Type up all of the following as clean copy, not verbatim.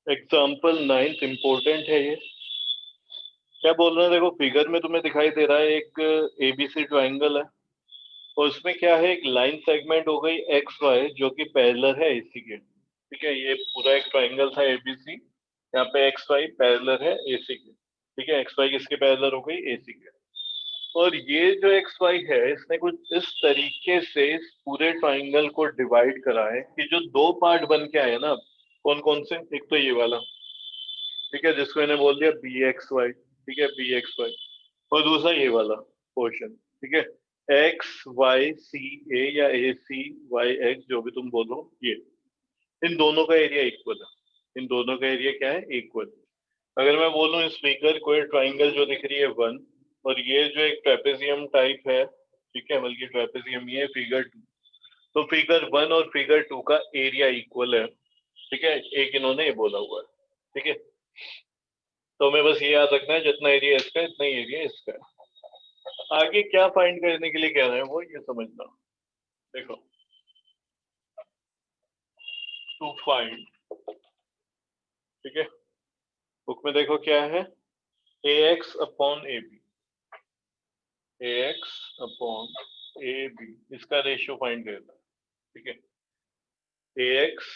Example 9 important है ये। क्या बोल रहे हैं, देखो फिगर में तुम्हें दिखाई दे रहा है एक एबीसी ट्राइंगल है, और उसमें क्या है, एक लाइन सेगमेंट हो गई एक्स वाई जो कि पैरेलल है एसी के। ठीक है, ये पूरा एक ट्राइंगल था एबीसी, यहाँ पे एक्स वाई पैरेलल है एसी के। ठीक है, एक्स वाई किसके पैरेलल हो गई, एसी के। और ये जो एक्स वाई है इसने कुछ इस तरीके से इस पूरे ट्राइंगल को डिवाइड करा है कि जो दो पार्ट बन के आए ना, कौन कौन से, एक तो ये वाला, ठीक है, जिसको मैंने बोल दिया बी एक्स वाई, ठीक है, बी एक्स वाई, और दूसरा ये वाला पोर्शन, ठीक है, एक्स वाई सी ए या ए सी वाई एक्स, जो भी तुम बोलो, ये इन दोनों का एरिया इक्वल है। इन दोनों का एरिया क्या है, इक्वल। अगर मैं बोलूं इस फिगर को, ट्राइंगल जो दिख रही है वन, और ये जो एक ट्रेपेजियम टाइप है, ठीक है, बल्कि ट्रेपेजियम ये फिगर टू, तो फिगर वन और फिगर टू का एरिया इक्वल है। ठीक है, एक इन्होंने ये बोला हुआ है। ठीक है, तो हमें बस ये याद रखना है, जितना एरिया इसका इतना ही एरिया इसका है। आगे क्या फाइंड करने के लिए कह रहे हैं वो ये समझना। देखो, टू फाइंड, ठीक है, बुक में देखो क्या है, A X upon A B, A X upon A B, इसका रेशियो फाइंड करना है। ठीक है, ए एक्स,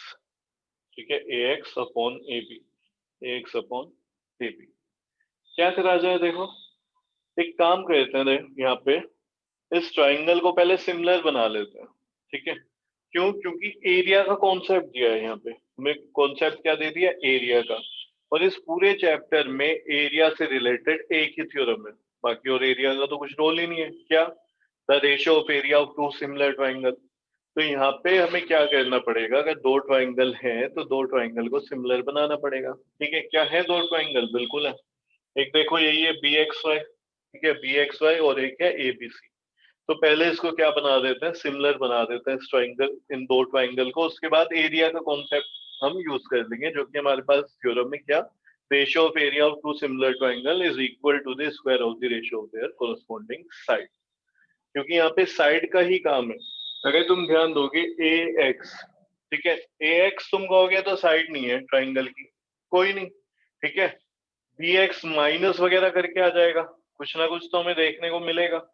ठीक है, A X upon A B, A X upon A B. क्या करा जाए, देखो एक काम करते हैं, यहाँ पे इस ट्राइंगल को पहले सिमिलर बना लेते हैं। ठीक है, क्यों, क्योंकि एरिया का कॉन्सेप्ट दिया है यहाँ पे हमें, कॉन्सेप्ट क्या दे दिया, एरिया का। और इस पूरे चैप्टर में एरिया से रिलेटेड एक ही थ्योरम है, बाकी और एरिया का तो कुछ रोल ही नहीं है। क्या, the ratio of area of two similar triangle. तो यहाँ पे हमें क्या करना पड़ेगा, अगर दो ट्राइंगल हैं तो दो ट्राइंगल को सिमिलर बनाना पड़ेगा। ठीक है, क्या है, दो ट्राइंगल बिल्कुल है। एक देखो यही है बी एक्स वाई, ठीक है, बी एक्स वाई, और एक है ए बी सी। तो पहले इसको क्या बना देते हैं, सिमिलर बना देते हैं इस ट्राइंगल, इन दो ट्राइंगल को। उसके बाद एरिया का कॉन्सेप्ट हम यूज कर लेंगे, जो कि हमारे पास थ्योरम में क्या, ratio of area of two similar triangle is equal to the square of the ratio of their corresponding side. क्योंकि यहाँ पे साइड का ही काम है। अगर तुम ध्यान दोगे ए एक्स, ठीक है, ए एक्स तुम कहोगे तो साइड नहीं है ट्राइंगल की, कोई नहीं। ठीक है, बी एक्स माइनस वगैरह करके आ जाएगा, कुछ ना कुछ तो हमें देखने को मिलेगा।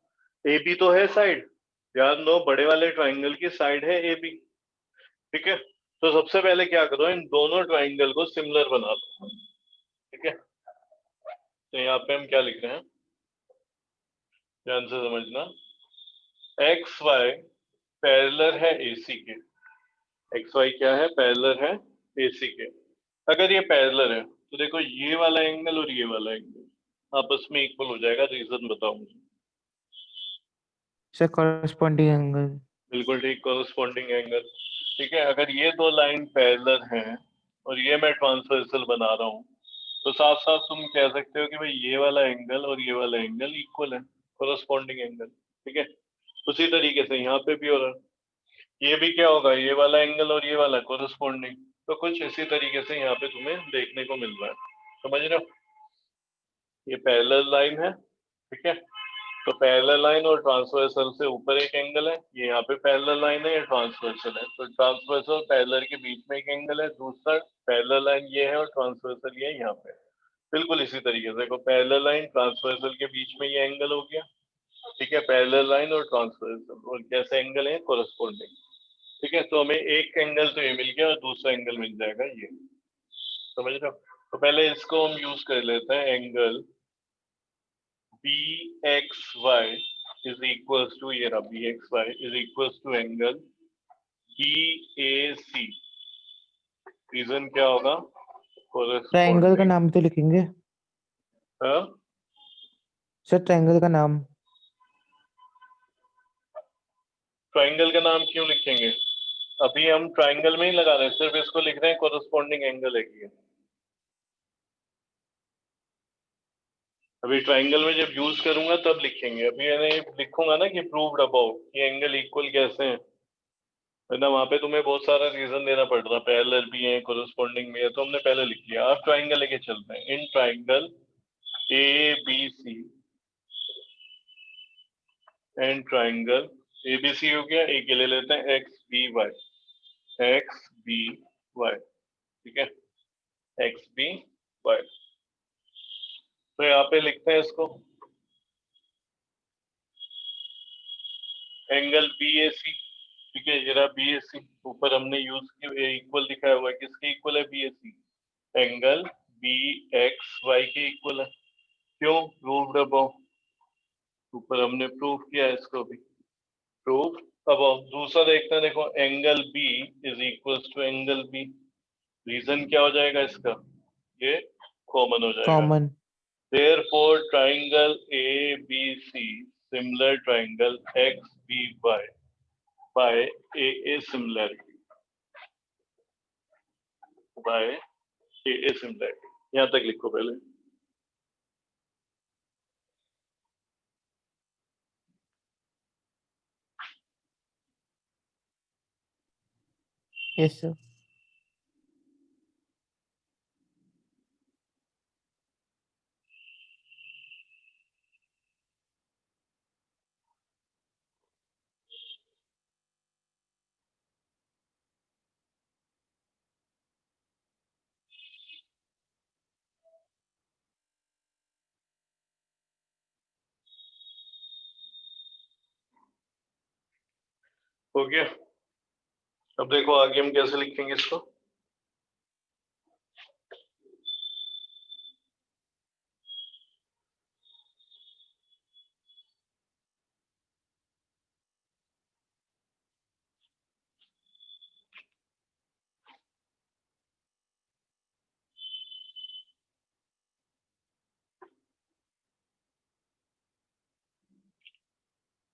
ए बी तो है साइड, ध्यान दो बड़े वाले ट्राइंगल की साइड है ए बी। ठीक है, तो सबसे पहले क्या करो, इन दोनों ट्राइंगल को सिमिलर बना दो। ठीक है, तो यहाँ पे हम क्या लिख रहे हैं, ध्यान से समझना, एक्स वाई पैरेलल है एसी के। एक्स वाई क्या है, पैरेलल है एसी के। अगर ये पैरेलल है तो देखो ये वाला एंगल और ये वाला एंगल आपस में इक्वल हो जाएगा। रीजन बताओ मुझे। Sir corresponding angle. बिल्कुल ठीक, कॉरेस्पॉन्डिंग एंगल। ठीक है, अगर ये दो लाइन पैरेलल हैं और ये मैं ट्रांसवर्सल बना रहा हूँ, तो साफ साफ तुम कह सकते हो कि भाई ये वाला एंगल और ये वाला एंगल इक्वल है, कॉरेस्पॉन्डिंग एंगल। ठीक है, उसी तरीके से यहाँ पे भी हो रहा है, ये भी क्या होगा, ये वाला एंगल और ये वाला कॉरेस्पॉन्डिंग। तो कुछ इसी तरीके से यहाँ पे तुम्हें देखने को मिल रहा है, समझ रहे हो। ये पैरेलल लाइन है, ठीक है, तो पैरेलल लाइन और ट्रांसवर्सल से ऊपर एक एंगल है, ये यहाँ पे पैरेलल लाइन है, ये ट्रांसवर्सल है, तो ट्रांसवर्सल पैरेलल के बीच में एक एंगल है, दूसरा पैरेलल लाइन ये है और ट्रांसवर्सल ये यहाँ पे। बिल्कुल इसी तरीके से देखो, पैरेलल लाइन ट्रांसवर्सल के बीच में ये एंगल हो गया। ठीक है, पैरेलल लाइन और ट्रांसवर्सल, और कैसे एंगल है, कोरस्पॉन्डिंग। ठीक है, तो हमें एक एंगल तो ये मिल गया और दूसरा एंगल मिल जाएगा ये, समझ रहे हो। तो पहले इसको हम यूज कर लेते हैं, angle B X Y is equals to, ये रहा B X Y is equals to angle B A C. Reason क्या होगा, ट्रायंगल का कोरस्पॉन्डिंग। नाम तो लिखेंगे सर, ट्रायंगल का नाम। ट्राइंगल का नाम क्यों लिखेंगे, अभी हम ट्राइंगल में ही लगा रहे हैं, सिर्फ इसको लिख रहे हैं कोरस्पॉन्डिंग एंगल है कि। अभी ट्राइंगल में जब यूज करूंगा तब लिखेंगे, अभी मैंने लिखूंगा ना कि प्रूव्ड अबाउ कि एंगल इक्वल कैसे हैं, वरना वहां पे तुम्हें बहुत सारा रीजन देना पड़ रहा, पैरेलल भी है कोरस्पॉन्डिंग भी है, तो हमने पहले लिख लिया। अब ट्राइंगल लेके चलते हैं, in triangle A B C, and triangle A B C हो गया, एक ये ले लेते हैं X B Y, X B Y, ठीक है, एक्स बी वाई। तो यहाँ पे लिखते हैं इसको एंगल बी ए सी। ठीक है, जरा बी ए सी ऊपर हमने यूज किया, इक्वल दिखाया हुआ है, किसके इक्वल है? B A C. Angle B X Y के इक्वल है। क्यों? Proved above. ऊपर हमने प्रूव किया है इसको भी, प्रूव अबव। दूसरा देखते हैं, देखो angle B is equals to angle B. Reason क्या हो जाएगा इसका? ये कॉमन हो जाएगा। Common. Therefore, triangle ABC similar triangle XBY by AA similarity by AA similarity। यहाँ तक लिखो पहले। Yes sir. हो गया। अब देखो आगे हम कैसे लिखेंगे इसको।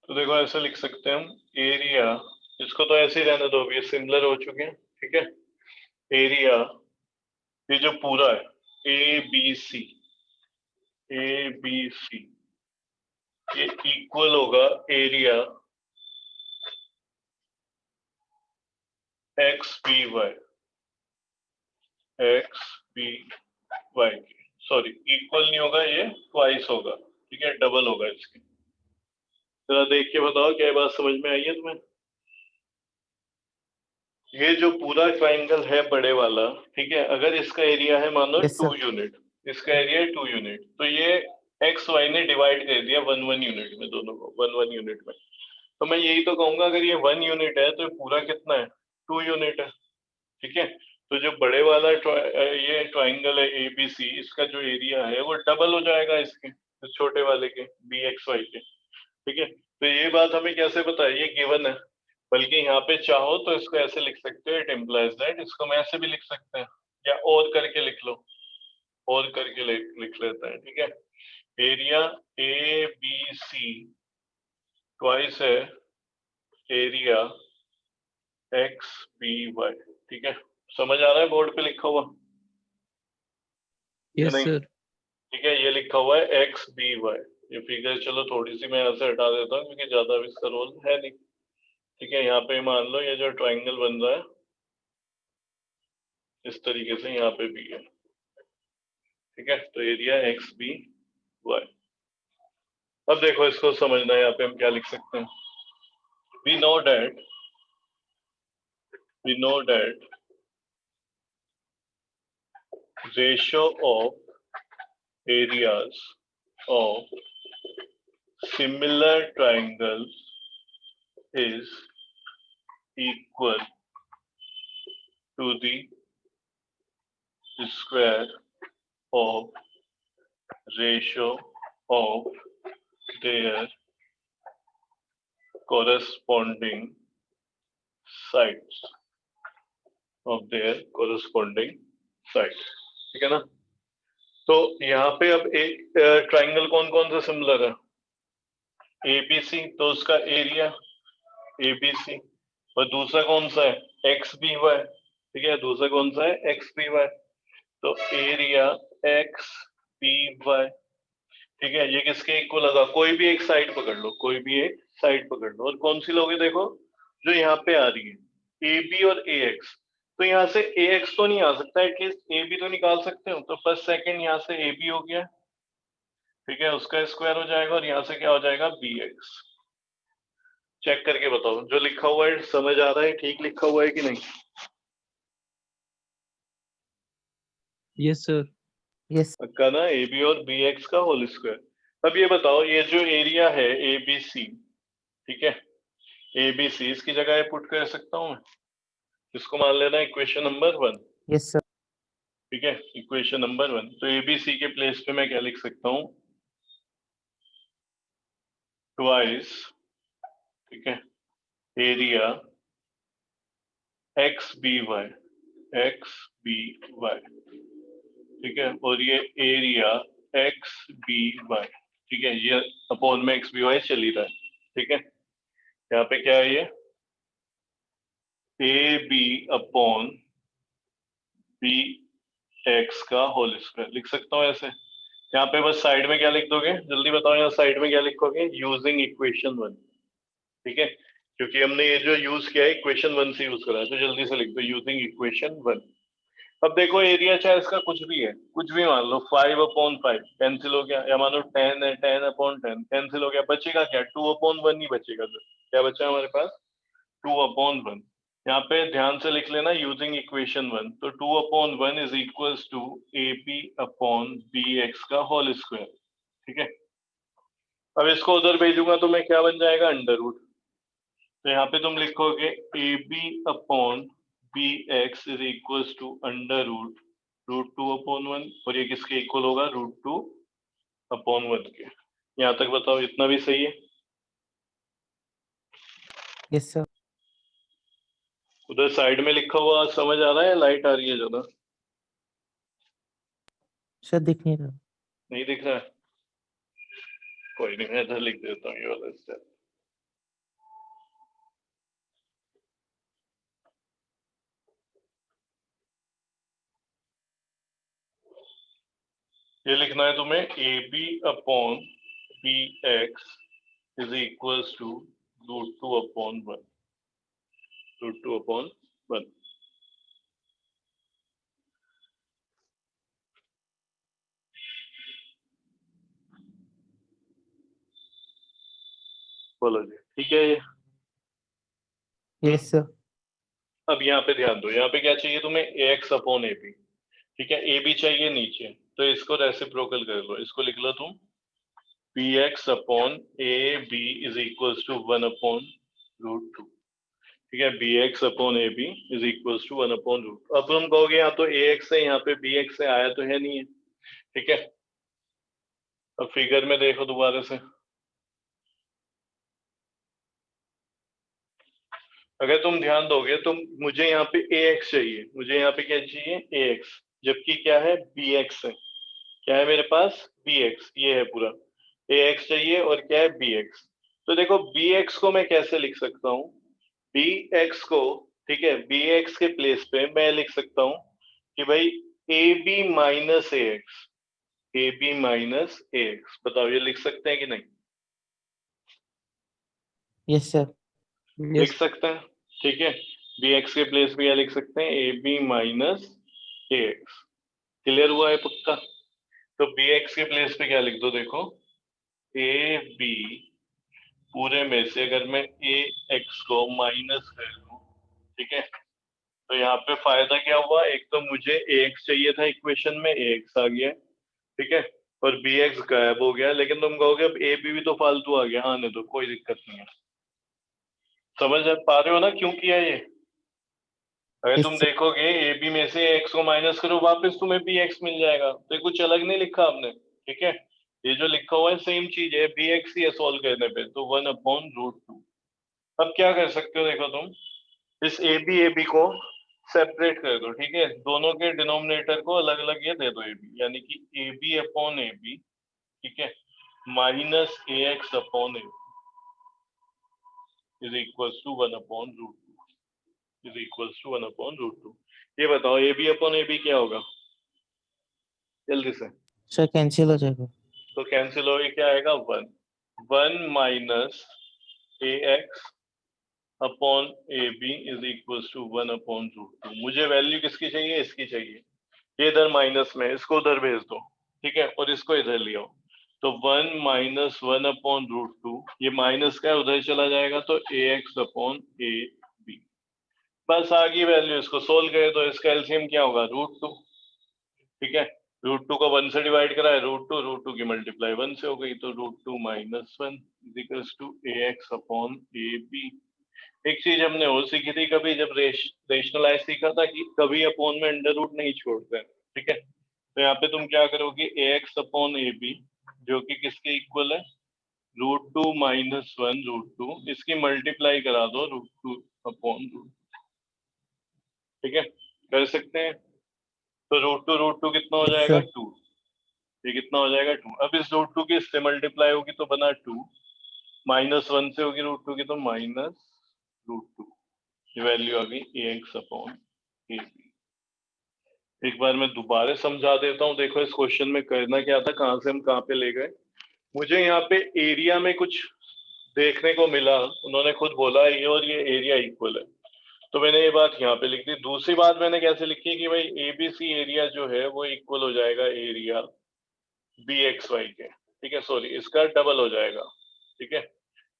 तो देखो ऐसे लिख सकते हैं हम, एरिया, इसको तो ऐसे ही रहने दो, अभी सिमिलर हो चुके हैं। ठीक है, एरिया ये जो पूरा है ए बी सी, ए बी सी, ये इक्वल होगा area X B Y, X B Y. Sorry, equal नहीं होगा, ये ट्वाइस होगा। ठीक है, डबल होगा इसके। जरा देख के बताओ क्या ये बात समझ में आई है तुम्हें? ये जो पूरा ट्राइंगल है बड़े वाला, ठीक है, अगर इसका एरिया है मान लो यस 2 सर। यूनिट, इसका एरिया है 2 यूनिट, तो ये एक्स वाई ने डिवाइड कर दिया 1 1 यूनिट में, दोनों को 1 1 यूनिट में। तो मैं यही तो कहूंगा, अगर ये 1 यूनिट है तो ये पूरा कितना है? 2 यूनिट है। ठीक है, तो जो बड़े वाला ये ट्राइंगल है एबीसी, इसका जो एरिया है वो डबल हो जाएगा इसके, इस छोटे वाले के, बी एक्स वाई के। ठीक है, तो ये बात हमें कैसे पता है? ये गिवन है। बल्कि यहाँ पे चाहो तो इसको ऐसे लिख सकते हो, इट इम्प्लाइज दैट, इसको मैं ऐसे भी लिख सकते हैं, या और करके लिख लो, और करके लिख लेते हैं। ठीक है, area A B C twice है एरिया एक्स बी वाई। ठीक है, समझ आ रहा है बोर्ड पे लिखा हुआ या यस नहीं? सर। ठीक है, ये लिखा हुआ है एक्स बी वाई। ये फिगर चलो थोड़ी सी मैं यहाँ से हटा देता हूँ क्योंकि ज्यादा अब इसका रोल है नहीं। ठीक है, यहाँ पे मान लो ये जो ट्राइंगल बन रहा है इस तरीके से, यहाँ पे भी है। ठीक है, तो एरिया एक्स बी वाई। अब देखो इसको समझना है, यहाँ पे हम क्या लिख सकते हैं। We know that ratio of areas of similar triangles is equal to the square of ratio of their corresponding sides ठीक है ना? तो यहाँ पे अब एक ट्राइंगल कौन कौन सा सिमिलर है? एबीसी, तो उसका एरिया एबीसी। और दूसरा कौन सा है? X B Y. ठीक है, दूसरा कौन सा है? X B Y. तो एरिया एक्स बी वाई। ठीक है, ये किसके इक्वल होगा? कोई भी एक साइड पकड़ लो, कोई भी एक साइड पकड़ लो, और कौन सी लोगे? देखो जो यहाँ पे आ रही है ए बी और ए एक्स, तो यहाँ से ए एक्स तो नहीं आ सकता, एटलीस्ट ए बी तो निकाल सकते हो। तो फर्स्ट सेकंड यहाँ से ए बी हो गया, ठीक है, उसका स्क्वायर हो जाएगा, और यहाँ से क्या हो जाएगा? B x. चेक करके बताओ जो लिखा हुआ है समझ आ रहा है, ठीक लिखा हुआ है कि नहीं? Yes sir. यस पक्का ना, ए बी और बी एक्स का होल स्क्वायर। अब ये बताओ, ये जो एरिया है ए बी सी, ठीक है, ए बी सी, इसकी जगह पुट कर सकता हूँ मैं, इसको मान लेना इक्वेशन नंबर 1, यस सर ठीक है, इक्वेशन नंबर 1। तो ए बी सी के प्लेस पे मैं क्या लिख सकता हूँ, ट्वाइस, ठीक है, area X B Y, X B Y, ठीक है, और ये एरिया एक्स बी वाई, ठीक है, ये अपॉन में एक्स बी वाई चल ही रहा है, ठीक है। यहाँ पे क्या है, ये A B upon B X का होल स्क्वायर लिख सकता हूँ ऐसे। यहाँ पे बस साइड में क्या लिख दोगे, जल्दी बताओ, यहाँ साइड में क्या लिखोगे, यूजिंग इक्वेशन 1, ठीक है, क्योंकि हमने ये जो यूज किया है इक्वेशन 1 से यूज करा है, तो जल्दी से लिख दो यूजिंग इक्वेशन 1। अब देखो एरिया चाहे इसका कुछ भी है, कुछ भी मान लो, 5/5 कैंसिल हो गया, या मानो 10 है, 10/10 कैंसिल हो गया, बचेगा क्या, 2/1 ही बचेगा। सर क्या बचा हमारे पास, 2/1। यहाँ पे ध्यान से लिख लेना यूजिंग इक्वेशन 1, तो 2/1 is equals to A B upon B X का होल स्क्वायर, ठीक है। अब इसको उधर भेजूंगा तो मैं क्या बन जाएगा, अंडर रूट। तो यहाँ पे तुम लिखोगे A B upon B X is equals to under root √2/1, और ये किसके इक्वल होगा, √2/1 के। यहाँ तक बताओ, इतना भी सही है। यस सर उधर साइड में लिखा हुआ समझ आ रहा है, लाइट आ रही है ज्यादा, सर दिख नहीं रहा। नहीं दिख रहा है, कोई नहीं, मैं इधर लिख देता हूँ ये वाला स्टेप। ये लिखना है तुम्हें, A B upon B X is equals to √2/1, √2/1। बोलो जी, ठीक है ये। यस सर अब यहाँ पे ध्यान दो, यहाँ पे क्या चाहिए तुम्हें, ए एक्स अपॉन ए बी, ठीक है, ए बी चाहिए नीचे, तो इसको रेसिप्रोकल कर लो, इसको लिख लो तुम, B X upon A B is equals to 1/√2, ठीक है, B X upon A B is equals to 1/√2। अब तुम कहोगे यहाँ तो ए एक्स है, यहाँ पे बी एक्स है, आया तो है नहीं है, ठीक है। अब फिगर में देखो दोबारा से, अगर तुम ध्यान दोगे तो मुझे यहाँ पे ए एक्स चाहिए, मुझे यहाँ पे क्या चाहिए, ए एक्स, जबकि क्या है, बी एक्स है, क्या है मेरे पास, बी एक्स, ये है पूरा, ए एक्स चाहिए और क्या है, बी एक्स। तो देखो बी एक्स को मैं कैसे लिख सकता हूँ, बी एक्स को, ठीक है, बी एक्स के प्लेस पे मैं लिख सकता हूँ कि भाई A B minus A X, A B minus A X, बताओ ये लिख सकते हैं कि नहीं, यस सर लिख यस सकते हैं, ठीक है। बी एक्स के प्लेस पे क्या लिख सकते हैं, A B minus A X, clear हुआ है पक्का। तो बी एक्स के प्लेस पे क्या लिख दो, देखो, ए बी पूरे में से अगर मैं ए एक्स को माइनस कर लूं, ठीक है, तो यहाँ पे फायदा क्या हुआ, एक तो मुझे ए एक्स चाहिए था इक्वेशन में, ए एक्स आ गया, ठीक है, और बी एक्स गायब हो गया, लेकिन तुम कहोगे अब ए बी भी तो फालतू आ गया, आने दो, कोई दिक्कत नहीं है। समझ पा रहे हो ना क्यों किया ये, अगर यस तुम सर देखोगे ए बी में से एक्स को माइनस करो, वापस तुम्हें बी एक्स मिल जाएगा, तो ये कुछ अलग नहीं लिखा आपने, ठीक है, ये जो लिखा हुआ है सेम चीज है, बी एक्स ही है सॉल्व करने पे, तो 1/√2। अब क्या कर सकते हो, देखो तुम इस ए बी को सेपरेट कर दो, ठीक है, दोनों के डिनोमिनेटर को अलग अलग ये दे दो, ए बी, यानी कि A B upon A B, ठीक है, minus A X upon A is equals to 1/√2, is equals to 1/√2। ये बताओ A B upon A B क्या होगा, जल्दी से, सर कैंसिल हो जाएगा। तो कैंसिल हो, क्या आएगा, 1 minus A X upon A B is equals to 1/√2। मुझे वैल्यू किसकी चाहिए, इसकी चाहिए, ये इधर माइनस में, इसको उधर भेज दो, ठीक है, और इसको इधर ले आओ, तो 1 माइनस 1/√2, ये माइनस का उधर चला जाएगा, तो ए एक्स अपॉन ए बी, बस आ गई वैल्यू, इसको सोल्व करे तो इसका एलसीएम क्या होगा, √2, ठीक है, √2 को 1 से डिवाइड करा है, √2 की मल्टीप्लाई 1 से हो गई, तो √2 की मल्टीप्लाई 1 से हो गई, तो √2 - 1 equals to ax upon ab। एक चीज हमने और सीखी थी, कभी जब रेशनलाइज सीखा था कि कभी अपॉन में अंडर रूट नहीं छोड़ते हैं, ठीक है। तो यहाँ पे तुम क्या करोगे, ax अपॉन ab जो कि किसके इक्वल है, √2 - 1 √2, इसकी मल्टीप्लाई करा दो √2 अपॉन √2, ठीक है, कर सकते हैं। तो √2 कितना हो यस जाएगा, सर 2, ये कितना हो जाएगा 2। अब इस √2 की इससे मल्टीप्लाई होगी तो बना 2, -1 से होगी √2 की तो -√2, ये वैल्यू आ गई ax अपॉन ab। एक बार मैं दोबारा समझा देता हूँ, देखो इस क्वेश्चन में करना क्या था, कहाँ से हम कहाँ पे ले गए। मुझे यहाँ पे एरिया में कुछ देखने को मिला, उन्होंने खुद बोला ये और ये एरिया इक्वल है, तो मैंने ये बात यहाँ पे लिख दी। दूसरी बात मैंने कैसे लिखी कि भाई एबीसी एरिया जो है वो इक्वल हो जाएगा एरिया BXY के, ठीक है, सॉरी इसका डबल हो जाएगा, ठीक है।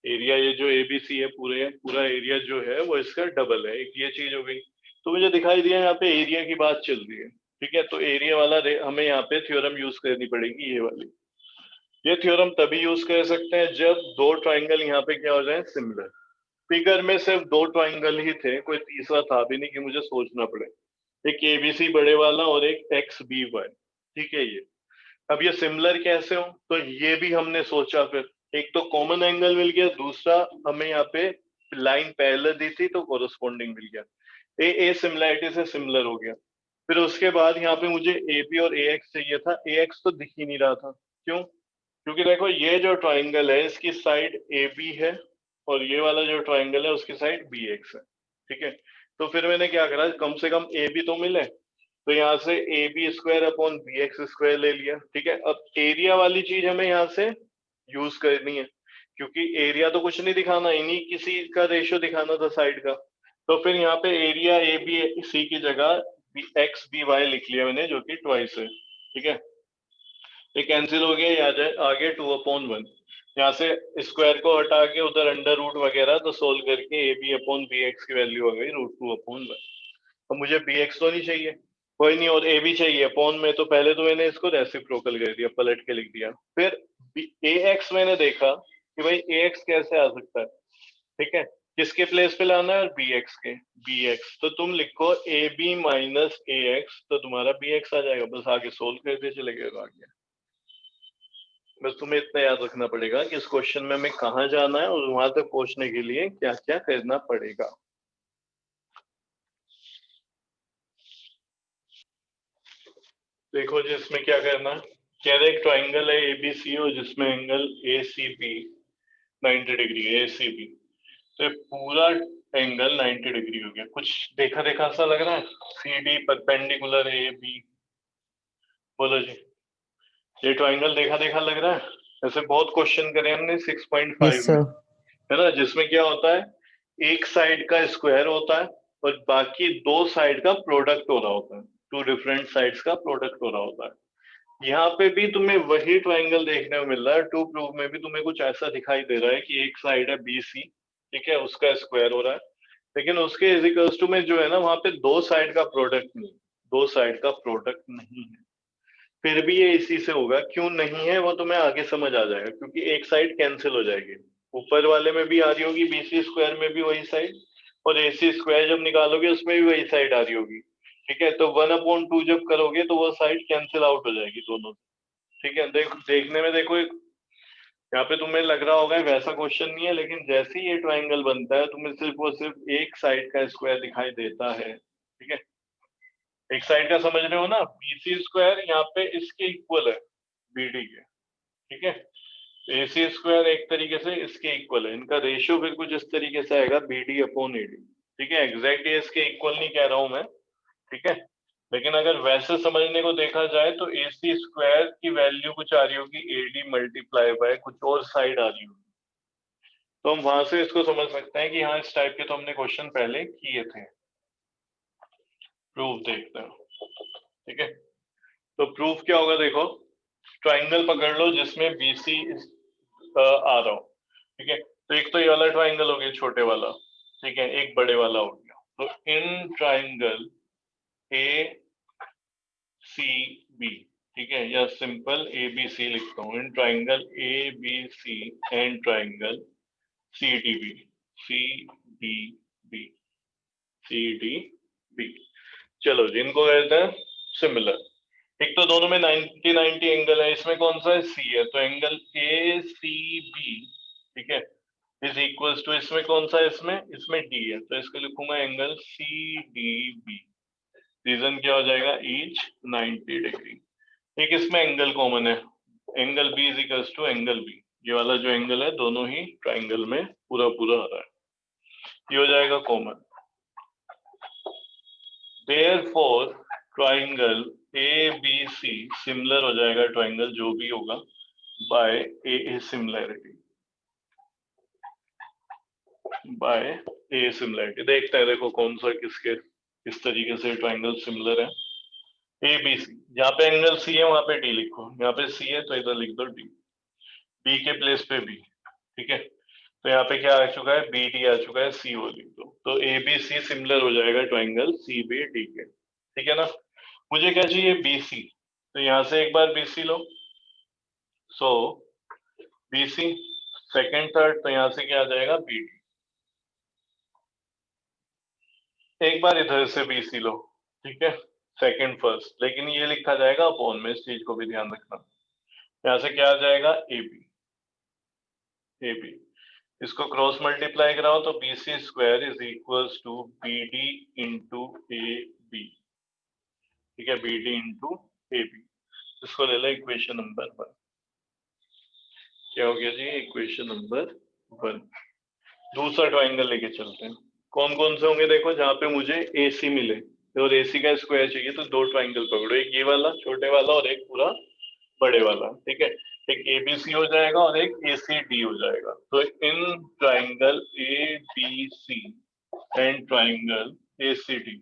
एरिया ये जो एबीसी है पूरा एरिया जो है वो इसका डबल है, एक ये चीज हो गई। तो मुझे दिखाई दिया यहाँ पे एरिया की बात चल रही है, ठीक है, तो एरिया वाला हमें यहाँ पे थ्योरम यूज करनी पड़ेगी, ये वाली। ये थ्योरम तभी यूज कर सकते हैं जब दो ट्राइंगल यहाँ पे क्या हो जाए, सिमिलर। फिगर में सिर्फ दो ट्राइंगल ही थे, कोई तीसरा था भी नहीं कि मुझे सोचना पड़े, एक एबीसी बड़े वाला और एक XBY, ठीक है। ये अब ये सिमिलर कैसे हो, तो ये भी हमने सोचा, फिर एक तो कॉमन एंगल मिल गया, दूसरा हमें यहाँ पे लाइन पैरेलल दी थी तो कोरस्पॉन्डिंग मिल गया, ए सिमिलैरिटी से सिमिलर हो गया। फिर उसके बाद यहाँ पे मुझे AB और AX चाहिए था, AX तो दिख ही नहीं रहा था, क्यों, क्योंकि देखो ये जो ट्राइंगल है इसकी साइड AB है और ये वाला जो ट्राइंगल है उसकी साइड BX है, ठीक है। तो फिर मैंने क्या करा, कम से कम AB तो मिले, तो यहाँ से AB² अपॉन BX² ले लिया, ठीक है। अब एरिया वाली चीज हमें यहाँ से यूज करनी है, क्योंकि एरिया तो कुछ नहीं दिखाना, इन्हीं किसी का रेशियो दिखाना था साइड का। तो फिर यहाँ पे एरिया ABC की जगह XBY लिख लिया मैंने, जो कि ट्वाइस है, ठीक है। ये कैंसिल हो गया, ये आ जाए आगे 2/1। यहाँ से स्क्वायर को हटा के उधर अंडर रूट वगैरह तो सोल्व करके AB अपॉन BX की वैल्यू आ गई √2/1। अब मुझे BX तो नहीं चाहिए, कोई नहीं, और AB चाहिए अपॉन में, तो पहले तो मैंने इसको रेसिप्रोकल कर दिया, पलट के लिख दिया। फिर AX मैंने देखा कि भाई AX कैसे आ सकता है, ठीक है, किसके प्लेस पे लाना है, और BX के, BX तो तुम लिखो AB माइनस AX, तो तुम्हारा BX आ जाएगा, बस आगे सोल्व करते चले गए आगे। बस तुम्हें इतना याद रखना पड़ेगा कि इस क्वेश्चन में हमें कहाँ जाना है और वहां तक पहुंचने के लिए क्या क्या करना पड़ेगा। देखो जी इसमें क्या करना है, कह रहे एक ट्राइंगल है ABC और जिसमें एंगल ACB 90 डिग्री है, ACB, तो ये पूरा एंगल 90 डिग्री हो गया। कुछ देखा देखा सा लग रहा है, CD परपेंडिकुलर AB, बोलो जी, ये ट्राइंगल देखा देखा लग रहा है। ऐसे बहुत क्वेश्चन करे हमने 6.5 यस में, सर है ना, जिसमें क्या होता है, एक साइड का स्क्वायर होता है और बाकी दो साइड का प्रोडक्ट हो रहा होता है, टू डिफरेंट साइड्स का प्रोडक्ट हो रहा होता है। यहाँ पे भी तुम्हें वही ट्राइंगल देखने को मिल रहा है, टू प्रूफ में भी तुम्हें कुछ ऐसा दिखाई दे रहा है कि एक साइड है BC, ठीक है, उसका स्क्वायर हो रहा है, लेकिन उसके इजिकल्स टू में जो है ना, वहां पे दो साइड का प्रोडक्ट नहीं, दो साइड का प्रोडक्ट नहीं है। फिर भी ये इसी से होगा, क्यों नहीं है वो तुम्हें आगे समझ आ जाएगा, क्योंकि एक साइड कैंसिल हो जाएगी, ऊपर वाले में भी आ रही होगी BC² में भी वही साइड, और AC² जब निकालोगे उसमें भी वही साइड आ रही होगी, ठीक है। तो 1/2 जब करोगे तो वो साइड कैंसिल आउट हो जाएगी दोनों, ठीक है। देखने में देखो यहाँ पे तुम्हें लग रहा होगा वैसा क्वेश्चन नहीं है, लेकिन जैसे ही ये ट्राइंगल बनता है तुम्हें सिर्फ और सिर्फ एक साइड का स्क्वायर दिखाई देता है, ठीक है। एक साइड का समझ रहे हो ना, BC² यहाँ पे इसके इक्वल है BD के, ठीक है। AC² एक तरीके से इसके इक्वल है, इनका रेशियो फिर कुछ इस तरीके से आएगा BD अपॉन AD, ठीक है। एग्जैक्ट ये इसके इक्वल नहीं कह रहा हूं मैं, ठीक है, लेकिन अगर वैसे समझने को देखा जाए तो AC² की वैल्यू कुछ आ रही होगी AD मल्टीप्लाई बाय कुछ और साइड आ रही होगी, तो हम वहां से इसको समझ सकते हैं कि हाँ इस टाइप के तो हमने क्वेश्चन पहले किए थे। प्रूफ देखते हैं, ठीक है। तो प्रूफ क्या होगा, देखो ट्राइंगल पकड़ लो जिसमें BC आ रहा हो, ठीक है। तो एक तो ये वाला ट्राइंगल हो गया छोटे वाला, ठीक है, एक बड़े वाला हो गया। तो इन ट्राइंगल सी बी, ठीक है, या सिंपल ए बी सी लिखता हूँ, in triangle A B C and triangle C D B, C D B, C D B. चलो जिनको कहते हैं सिमिलर। एक तो दोनों में 90-90 एंगल है, इसमें कौन सा है, सी है, तो एंगल ए सी बी, ठीक है, इज इक्वल्स टू, इसमें कौन सा है, इसमें डी है, तो इसको लिखूंगा angle C D B. Reason क्या हो जाएगा, ईच 90 डिग्री। एक इसमें एंगल कॉमन है, angle B is equals to angle B, ये वाला जो एंगल है दोनों ही ट्राइंगल में पूरा पूरा आ रहा है, ये हो जाएगा common. Therefore triangle A B C similar हो जाएगा, ट्राइंगल जो भी होगा, by A similarity, by A similarity. देखते हैं, देखो कौन सा किसके किस तरीके से ट्राइंगल सिमिलर है। ए बी सी, जहाँ पे एंगल सी है वहां पे डी लिखो, यहाँ पे सी है तो इधर लिख दो डी, बी के प्लेस पे बी, ठीक है, तो यहाँ पे क्या आ चुका है, बी डी आ चुका है, सी ओ लिख दो, तो ए बी सी सिमिलर हो जाएगा ट्राइंगल सी बी डी के, ठीक है ना। मुझे क्या चाहिए, बी सी, तो यहाँ से एक बार बी सी लो, सो बी सी सेकेंड थर्ड, तो यहाँ से क्या आ जाएगा, बी डी। एक बार इधर से बी सी लो, ठीक है, सेकेंड फर्स्ट, लेकिन ये लिखा जाएगा अपॉन में, इस चीज को भी ध्यान रखना। यहाँ से क्या आ जाएगा, ए बी, ए बी, इसको क्रॉस मल्टीप्लाई कराओ तो B C square is equals to B D into A B, ठीक है, B D into A B. इसको ले लो इक्वेशन नंबर 1। क्या हो गया जी, इक्वेशन नंबर 1। दूसरा ट्राइंगल लेके चलते हैं, कौन कौन से होंगे, देखो जहाँ पे मुझे ए सी मिले और ए सी का स्क्वायर चाहिए, तो दो ट्राइंगल पकड़ो, एक ये वाला छोटे वाला और एक पूरा बड़े वाला, ठीक है, एक ए बी सी हो जाएगा और एक ए सी डी हो जाएगा। तो in triangle A B C and triangle A C D,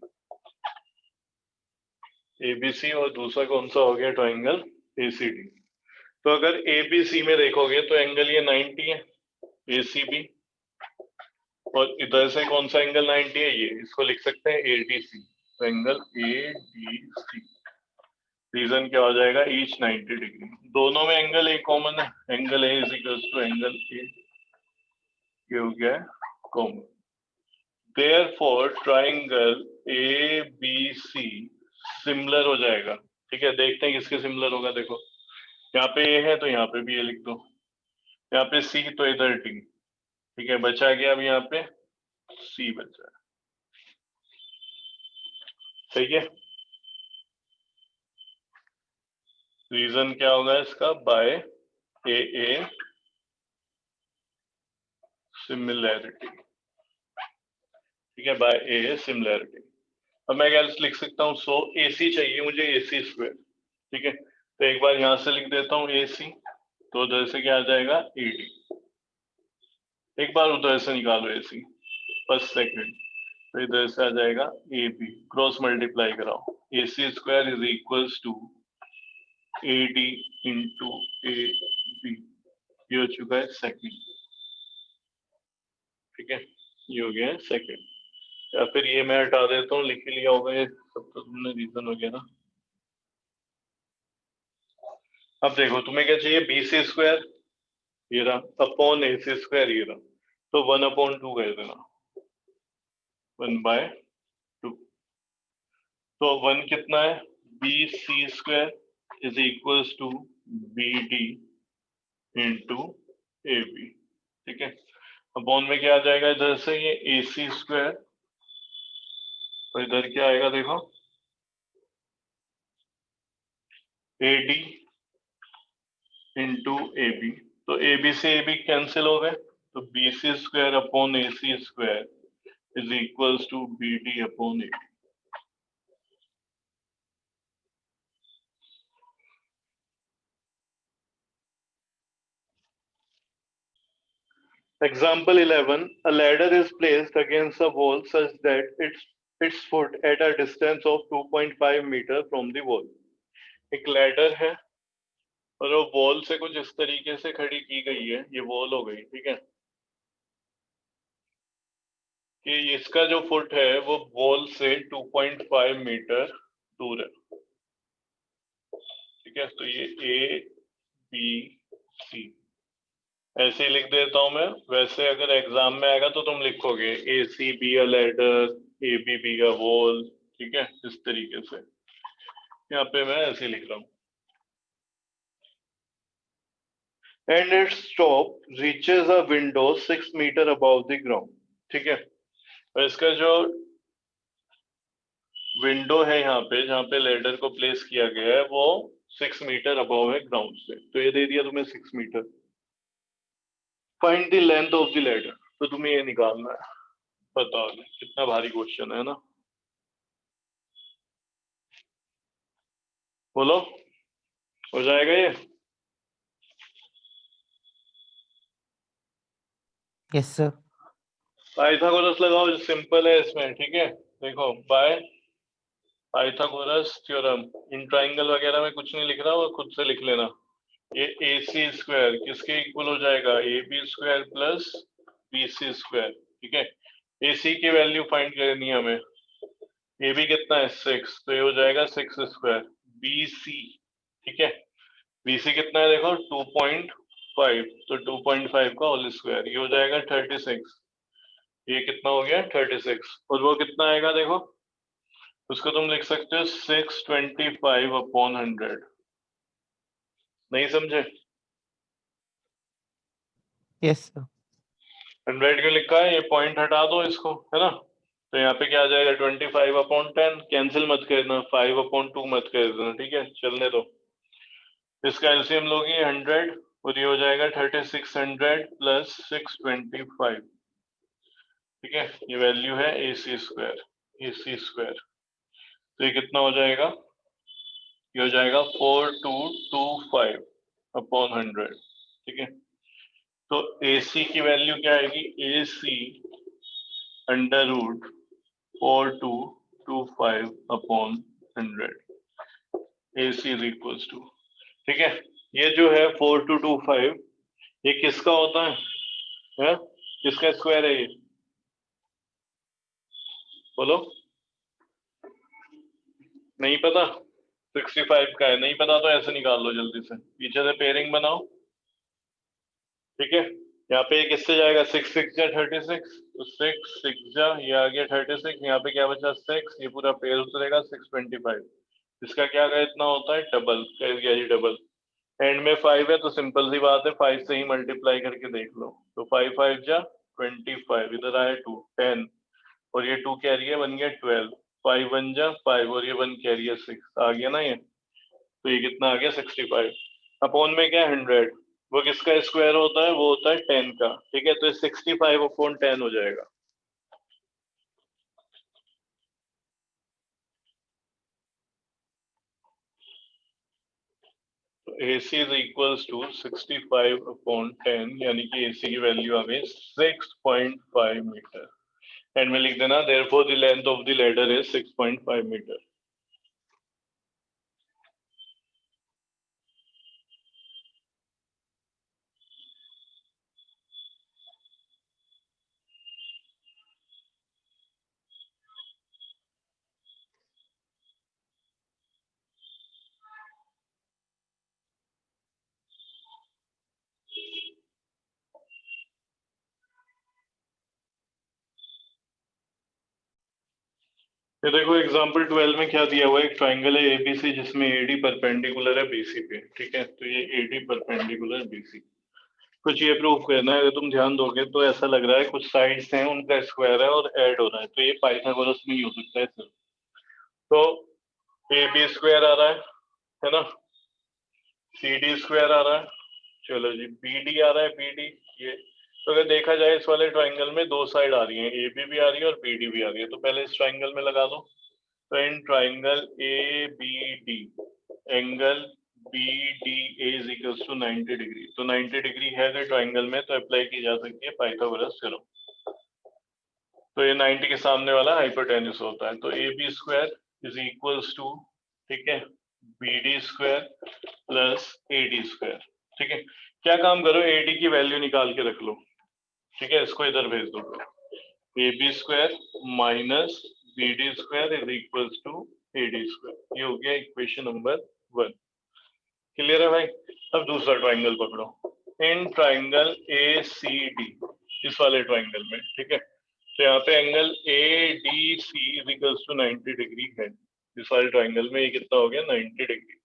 A B C और दूसरा कौन सा हो गया, ट्राइंगल ए सी डी। तो अगर ए बी सी में देखोगे तो एंगल ये 90 है, ए सी बी, और इधर से कौन सा एंगल 90 है, ये इसको लिख सकते हैं ए डी सी, तो angle A D C. Reason क्या हो जाएगा, ईच 90 डिग्री, दोनों में एंगल ए कॉमन है, angle A is equal to angle A, ये हो गया common. Therefore triangle A B C similar हो जाएगा, ठीक है, देखते हैं किसके सिमिलर होगा। देखो यहाँ पे ए है तो यहाँ पे भी ए लिख दो, यहाँ पे सी तो इधर डी, ठीक है, बचा गया अब यहाँ पे सी बचा है, सही है। रीजन क्या होगा इसका, बाय ए सिमिलैरिटी, ठीक है, बाय ए सिमिलैरिटी। अब मैं क्या लिख सकता हूँ, सो ए सी चाहिए मुझे, ए सी स्क्वायर, ठीक है, तो एक बार यहां से लिख देता हूँ ए सी, तो उधर से क्या आ जाएगा, ए डी, एक बार उधर से निकालो ए सी फर्स्ट सेकेंड, तो इधर से आ जाएगा ए बी, क्रॉस मल्टीप्लाई कराओ, A C square is equals to A D into A B, ये हो चुका है सेकेंड, ठीक है, ये हो गया है सेकेंड। या फिर ये मैं हटा देता हूँ, लिख ही लिया होगा ये सब, तो तुमने रीजन हो गया ना। अब देखो तुम्हें क्या चाहिए, बी सी स्क्वायर, ये रहा, अपॉन ए सी स्क्वायर, ये रहा, तो 1/2 कर देना, 1/2, तो 1 कितना है, B C square is equals to B D into A B, ठीक है, अपॉन में क्या आ जाएगा, इधर से ये ए सी स्क्वायर, तो इधर क्या आएगा देखो, A D into A B, तो ए बी से ए बी कैंसिल हो गए, तो B C square upon A C square is equals to B D upon A B. Example 11. A ladder is placed against a wall such that its foot at a distance of 2.5 meter from the wall. एक ladder है और वो wall से कुछ इस तरीके से खड़ी की गई है, ये वॉल हो गई, ठीक है, कि इसका जो फुट है वो वॉल से 2.5 मीटर दूर है, ठीक है, तो ये ए बी सी ऐसे ही लिख देता हूं मैं। वैसे अगर एग्जाम में आएगा तो तुम लिखोगे A C B a ladder, A B a wall, ठीक है, इस तरीके से। यहाँ पे मैं ऐसे ही लिख रहा हूँ। And its top reaches a window 6 meter above the ground, ठीक है। और इसका जो विंडो है यहाँ पे, जहाँ पे लेडर को प्लेस किया गया है, वो 6 मीटर अबव है ग्राउंड से। तो ये दे दिया तुम्हें 6 meter. Find the length of the ladder, तो तुम्हें ये निकालना है। बताओ कितना भारी क्वेश्चन है ना, बोलो, हो जाएगा ये? Yes sir. पाइथागोरस लगाओ, जो सिंपल है इसमें, ठीक है। देखो, by Pythagoras theorem, in triangle वगैरह में कुछ नहीं लिख रहा, और खुद से लिख लेना। ये ए सी स्क्वायर किसके इक्वल हो जाएगा? A B square plus B C square, ठीक है। ए सी की वैल्यू फाइंड करनी है हमें। ए बी कितना है? 6, तो ये हो जाएगा 6 स्क्वायर। बी सी, ठीक है, बी सी कितना है देखो? 2.5, तो 2.5 का होल स्क्वायर, ये हो जाएगा 36। ये कितना हो गया? 36। और वो कितना आएगा देखो, उसको तुम लिख सकते हो 625/100। नहीं समझे? Yes sir. 100 क्यों लिखा है? ये पॉइंट हटा दो इसको, है ना। तो यहाँ पे क्या आ जाएगा? 25/10। कैंसिल मत करना, 5/2 मत कर देना, ठीक है, चलने दो। इसका एलसीएम लोगे 100, और ये हो जाएगा 3600 प्लस 625, ठीक है। ये वैल्यू है ए सी स्क्वायर, ए सी स्क्वायर। तो ये कितना हो जाएगा? ये हो जाएगा 4225/100, ठीक है। तो ए सी की वैल्यू क्या आएगी? ए सी √4225/100, ए सी इज इक्वल्स टू, ठीक है। ये जो है 4225, ये किसका होता है? किसका स्क्वायर है ये? बोलो, नहीं पता? 65 का है, नहीं पता तो ऐसे निकाल लो जल्दी से, पीछे से पेयरिंग बनाओ, ठीक है। यहाँ पे किससे जाएगा? 6 6 जा 36, तो 6 6 जा, ये आ गया 36, यहाँ पे क्या बचा? 6, ये पूरा पेयर उतरेगा 625। इसका क्या का इतना होता है? डबल कर गया जी, डबल। एंड में 5 है, तो सिंपल सी बात है, 5 से ही मल्टीप्लाई करके देख लो। तो 5 5 जा 25, इधर आया 2 10, और ये 2 कैरी है, बन गया 12। 5 1 जा 5, और ये 1 कैरी है 6, आ गया ना ये। तो ये कितना आ गया? 65। अपॉन में क्या है? 100। वो किसका स्क्वायर होता है? वो होता है 10 का, ठीक है। तो ये 65/10 हो जाएगा। तो AC इज इक्वल्स टू 65/10, यानी कि AC की वैल्यू आ गई 6.5 मीटर। एंड में लिख देना therefore the length of the ladder is 6.5 meter. ये देखो एग्जांपल 12 में क्या दिया हुआ है? एक ट्राइंगल है एबीसी जिसमें एडी परपेंडिकुलर है बीसी पे, ठीक है। तो ये एडी परपेंडिकुलर बीसी, कुछ ये प्रूफ करना है। अगर तुम ध्यान दोगे तो ऐसा लग रहा है कुछ साइड्स हैं उनका स्क्वायर है और ऐड हो रहा है, तो ये पाइथागोरस नहीं हो सकता है सिर्फ। तो ए बी स्क्वायर आ रहा है ना, सी डी स्क्वायर आ रहा है, चलो जी बी डी आ रहा है, बी डी ये। तो अगर देखा जाए इस वाले ट्राइंगल में दो साइड आ रही है, ए बी भी आ रही है और बी डी भी आ रही है। तो पहले इस ट्राइंगल में लगा दो। तो in triangle A B D, angle B D A is equals to 90 degree. तो 90 डिग्री है अगर ट्राइंगल में, तो अप्लाई की जा सकती है पाइथागोरस थ्योरम। तो ये 90 के सामने वाला हाइपोटेन्यूस होता है। तो A B square is equals to, ठीक है, B D square plus A D square, ठीक है। क्या काम करो, ए डी की वैल्यू निकाल के रख लो, ठीक है, इसको इधर भेज दो। A B square minus B D square is equals to A D square, ये हो गया इक्वेशन नंबर 1। क्लियर है भाई? अब दूसरा ट्राइंगल पकड़ो, इन ट्राइंगल ए सी डी, इस वाले ट्राइंगल में, ठीक है। तो यहाँ पे angle A D C equals to 90 degree है। इस वाले ट्राइंगल में ये कितना हो गया? 90 डिग्री।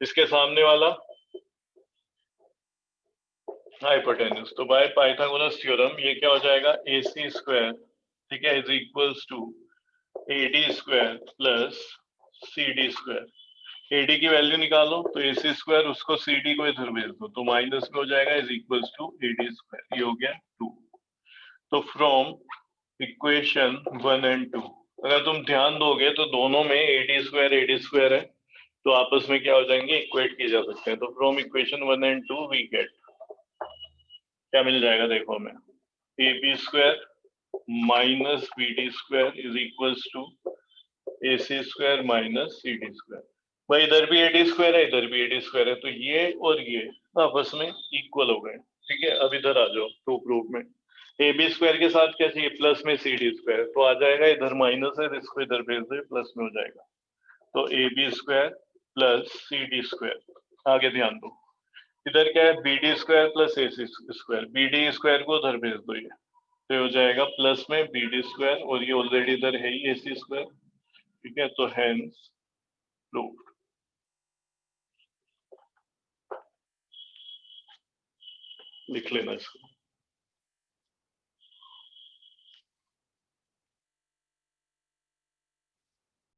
इसके सामने वाला हाइपोटेन्यूज, तो बाय पाइथागोरस थ्योरम ये क्या हो जाएगा? ए सी स्क्वायर, ठीक है, is equals to A D square plus C D square. AD की वैल्यू निकालो तो ए सी स्क्वायर, उसको सी डी को इधर भेज दो तो माइनस में हो जाएगा, is equals to A D square. ये हो गया 2। तो फ्रॉम इक्वेशन 1 एंड 2 अगर तुम ध्यान दोगे तो दोनों में एडी स्क्वायर है, तो आपस में क्या हो जाएंगे? इक्वेट किए जा सकते हैं। तो from equation 1 and 2 we get, क्या मिल जाएगा देखो हमें? A B square minus B D square is equals to A C square minus C D square. भाई इधर भी एडी स्क्वायर है, इधर भी एडी स्क्वायर है, तो ये और ये आपस में इक्वल हो गए, ठीक है। अब इधर आ जाओ टू प्रूफ में, ए बी स्क्वायर के साथ क्या चाहिए? प्लस में सी डी स्क्वायर, तो आ जाएगा, इधर माइनस है, इसको इधर भेज दो, प्लस में हो जाएगा। तो A B square plus C D square. आगे ध्यान दो, इधर क्या है? B D square plus A C square, B D square को उधर भेज दो, ये तो हो जाएगा प्लस में बी डी स्क्वायर, और ये ऑलरेडी इधर है ही ए सी स्क्वायर, ठीक है। तो हेंस प्रूफ, लिख लेना इसको।